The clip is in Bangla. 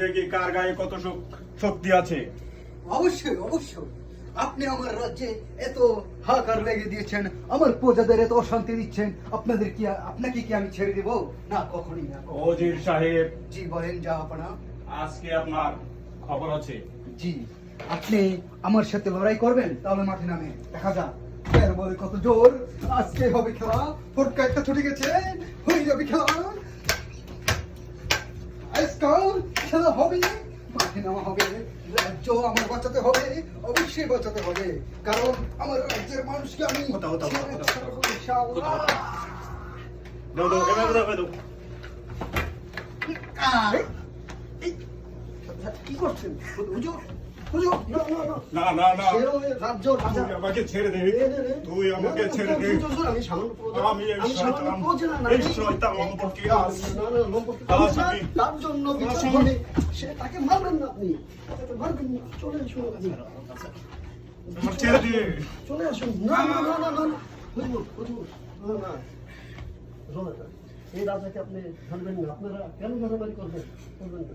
দেখি কার গায়ে কত শক্তি আছে। অবশ্যই অবশ্যই, আপনি আমার রাজ্যে এত হাহাকার লেগে দিয়েছেন, আমার প্রজাদের এত অশান্তি দিচ্ছেন, আপনাকে কি আমি ছেড়ে দেব? না, কখনই না। ওজির সাহেব, জি বলেন জাহাপনা। আজকে আপনার খবর আছে। জি, আপনি আমার সাথে লড়াই করবেন? তাহলে মাঠে নামে দেখা যাক এর বলে কত জোর। আজকে হবে খেলা, ফটকা একটা ছুটে গেছে, হয়ে যাবে খেলা, আজকাল খেলা হবে, মাঠে নামা হবে, রাজ্য আমার বাঁচাতে হবে, অবশ্যই বাঁচাতে হবে, কারণ আমার রাজ্যের মানুষকে আমি কি করছেন হুজুর? হুজুর, না না না, রাজ্য তুই আমাকে ছেড়ে দে, তুই আমাকে ছেড়ে দে। আমি এই শয়তান লম্পটকে তার জন্য বিচার হবে, সে তাকে মারবেন না, আপনি তাকে মারবেন না, চলে আসুন, ছেড়ে দে। চলে আসুন। না না না না না, হুজুর হুজুর, না না, শোনেন, এই রাজাকে আপনি ধরবেন না, আপনারা কেন মারামারি করবেন না।